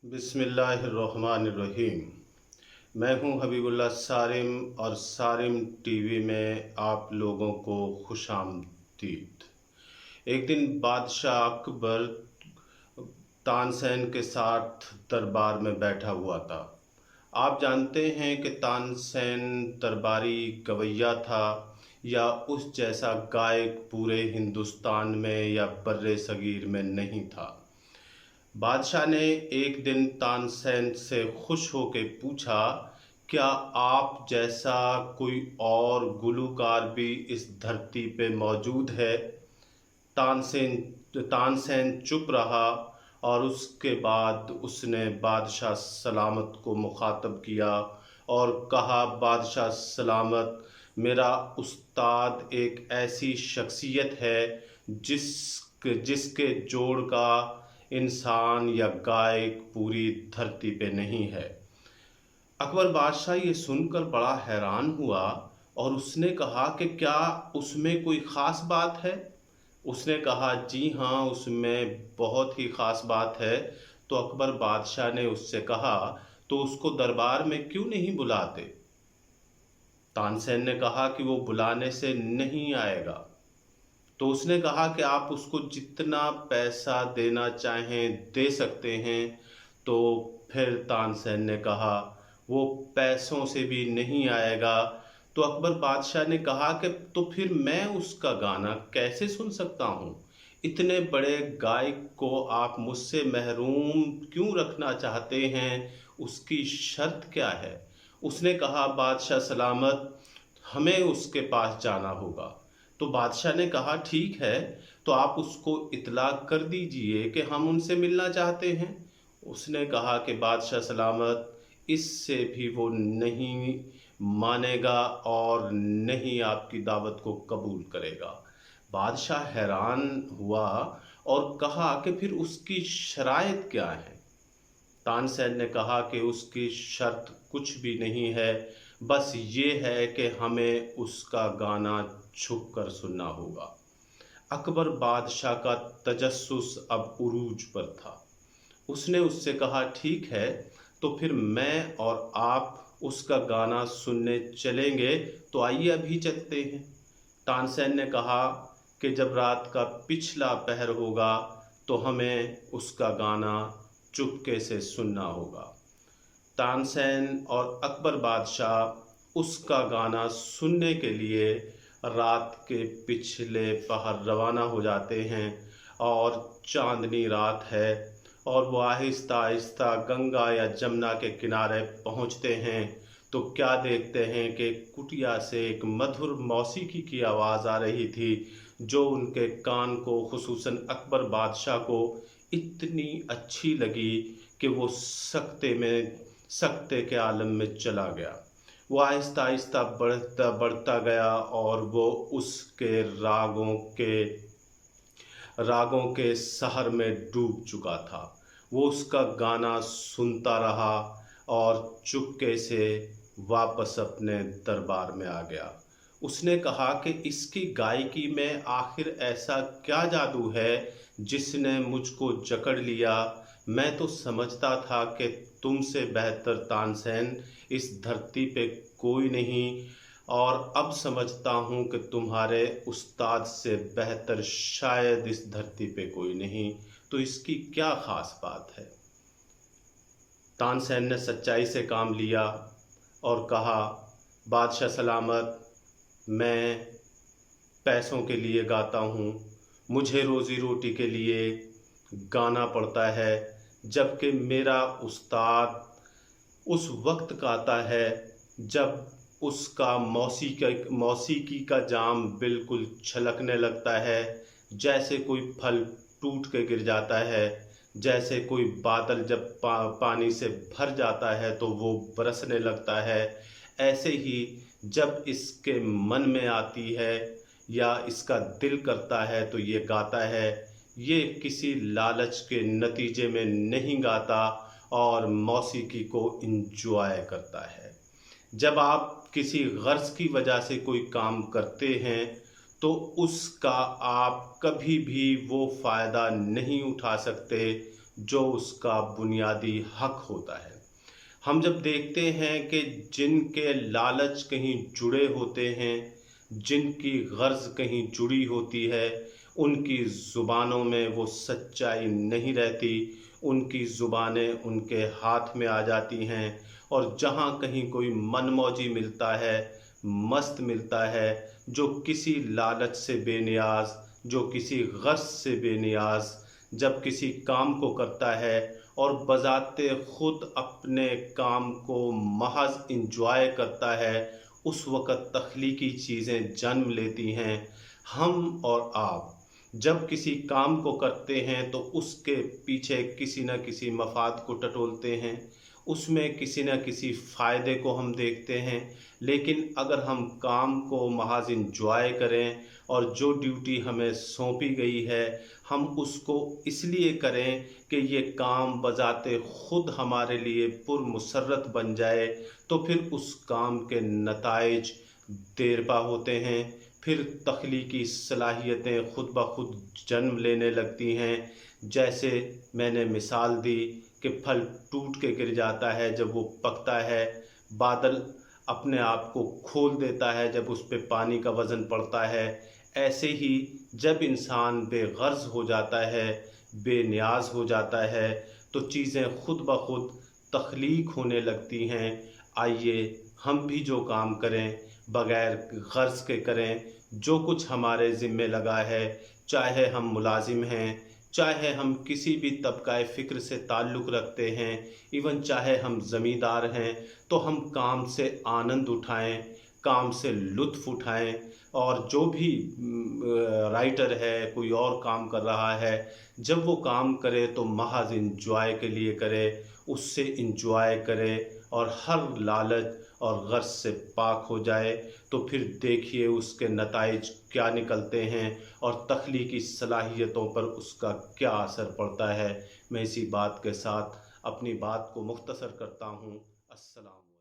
बिस्मिल्लाहिर्रहमानिर्रहीम। मैं हूं हबीबुल्लाह सारिम और सारिम टीवी में आप लोगों को खुशामदीद। एक दिन बादशाह अकबर तानसेन के साथ दरबार में बैठा हुआ था। आप जानते हैं कि तानसेन दरबारी गवैया था या उस जैसा गायक पूरे हिंदुस्तान में या बर्रे सगीर में नहीं था। बादशाह ने एक दिन तानसेन से खुश होकर पूछा, क्या आप जैसा कोई और गुलूकार भी इस धरती पे मौजूद है? तानसेन चुप रहा और उसके बाद उसने बादशाह सलामत को मुखातब किया और कहा, बादशाह सलामत, मेरा उस्ताद एक ऐसी शख्सियत है जिसके जोड़ का इंसान या गायक पूरी धरती पे नहीं है। अकबर बादशाह ये सुनकर बड़ा हैरान हुआ और उसने कहा कि क्या उसमें कोई ख़ास बात है? उसने कहा, जी हाँ, उसमें बहुत ही ख़ास बात है। तो अकबर बादशाह ने उससे कहा, तो उसको दरबार में क्यों नहीं बुलाते? तानसेन ने कहा कि वो बुलाने से नहीं आएगा। तो उसने कहा कि आप उसको जितना पैसा देना चाहें दे सकते हैं। तो फिर तानसेन ने कहा, वो पैसों से भी नहीं आएगा। तो अकबर बादशाह ने कहा कि तो फिर मैं उसका गाना कैसे सुन सकता हूँ? इतने बड़े गायक को आप मुझसे महरूम क्यों रखना चाहते हैं? उसकी शर्त क्या है? उसने कहा, बादशाह सलामत, हमें उसके पास जाना होगा। तो बादशाह ने कहा, ठीक है, तो आप उसको इतला कर दीजिए कि हम उनसे मिलना चाहते हैं। उसने कहा कि बादशाह सलामत, इससे भी वो नहीं मानेगा और नहीं आपकी दावत को कबूल करेगा। बादशाह हैरान हुआ और कहा कि फिर उसकी शराइत क्या है? तानसेन ने कहा कि उसकी शर्त कुछ भी नहीं है, बस ये है कि हमें उसका गाना छुप कर सुनना होगा। अकबर बादशाह का तजस्सुस अब उरूज पर था। उसने उससे कहा, ठीक है, तो फिर मैं और आप उसका गाना सुनने चलेंगे, तो आइए अभी चलते हैं। तानसेन ने कहा कि जब रात का पिछला पहर होगा तो हमें उसका गाना चुपके से सुनना होगा। तानसेन और अकबर बादशाह उसका गाना सुनने के लिए रात के पिछले पहर रवाना हो जाते हैं और चांदनी रात है और वो आहिस्ता आहिस्ता गंगा या जमुना के किनारे पहुंचते हैं। तो क्या देखते हैं कि कुटिया से एक मधुर मौसीकी की आवाज़ आ रही थी, जो उनके कान को, खुसूसन अकबर बादशाह को इतनी अच्छी लगी कि वो सकते के आलम में चला गया। वो आहिस्ता आहिस्ता बढ़ता गया और वो उसके रागों के सहर में डूब चुका था। वो उसका गाना सुनता रहा और चुपके से वापस अपने दरबार में आ गया। उसने कहा कि इसकी गायकी में आखिर ऐसा क्या जादू है जिसने मुझको जकड़ लिया? मैं तो समझता था कि तुमसे बेहतर तानसेन इस धरती पे कोई नहीं, और अब समझता हूँ कि तुम्हारे उस्ताद से बेहतर शायद इस धरती पे कोई नहीं। तो इसकी क्या ख़ास बात है? तानसेन ने सच्चाई से काम लिया और कहा, बादशाह सलामत, मैं पैसों के लिए गाता हूँ, मुझे रोज़ी रोटी के लिए गाना पड़ता है, जबकि मेरा उस्ताद उस वक्त गाता है जब उसका मौसीकी का जाम बिल्कुल छलकने लगता है, जैसे कोई फल टूट के गिर जाता है, जैसे कोई बादल जब पानी से भर जाता है तो वो बरसने लगता है। ऐसे ही जब इसके मन में आती है या इसका दिल करता है तो ये गाता है। ये किसी लालच के नतीजे में नहीं गाता और मौसीकी को इंजॉय करता है। जब आप किसी गर्ज की वजह से कोई काम करते हैं तो उसका आप कभी भी वो फ़ायदा नहीं उठा सकते जो उसका बुनियादी हक होता है। हम जब देखते हैं कि जिनके लालच कहीं जुड़े होते हैं, जिनकी गर्ज कहीं जुड़ी होती है, उनकी ज़ुबानों में वो सच्चाई नहीं रहती, उनकी ज़ुबानें उनके हाथ में आ जाती हैं, और जहाँ कहीं कोई मनमौजी मिलता है, मस्त मिलता है, जो किसी लालच से बेनियाज, जो किसी गर्ज से बेनियाज जब किसी काम को करता है और बजाते खुद अपने काम को महज इंजॉय करता है, उस वक़्त तख्लीकी चीज़ें जन्म लेती हैं। हम और आप जब किसी काम को करते हैं तो उसके पीछे किसी न किसी मफाद को टटोलते हैं, उसमें किसी न किसी फ़ायदे को हम देखते हैं। लेकिन अगर हम काम को महज इंजॉय करें और जो ड्यूटी हमें सौंपी गई है हम उसको इसलिए करें कि ये काम बजाते खुद हमारे लिए पुरमुसर्रत बन जाए, तो फिर उस काम के नताइज देरपा होते हैं। फिर तख्लीकी सलाहियतें खुद ब खुद जन्म लेने लगती हैं। जैसे मैंने मिसाल दी कि फल टूट के गिर जाता है जब वो पकता है, बादल अपने आप को खोल देता है जब उस पे पानी का वज़न पड़ता है। ऐसे ही जब इंसान बेगर्ज हो जाता है, बेनियाज हो जाता है, तो चीज़ें खुद ब खुद तख्लीक होने लगती हैं। आइए हम भी जो काम करें बग़ैर गर्ज के करें, जो कुछ हमारे ज़िम्मे लगा है, चाहे हम मुलाजिम हैं, चाहे हम किसी भी तबक़ाए फ़िक्र से ताल्लुक़ रखते हैं, इवन चाहे हम ज़मींदार हैं, तो हम काम से आनंद उठाएं, काम से लुत्फ़ उठाएं। और जो भी राइटर है, कोई और काम कर रहा है, जब वो काम करे तो महज इंजॉय के लिए करे, उससे इंजॉय करे और हर लालच और गर्ज से पाक हो जाए। तो फिर देखिए उसके नताइज क्या निकलते हैं और तख्लीकी सलाहियतों पर उसका क्या असर पड़ता है। मैं इसी बात के साथ अपनी बात को मुख्तसर करता हूँ। अस्सलाम।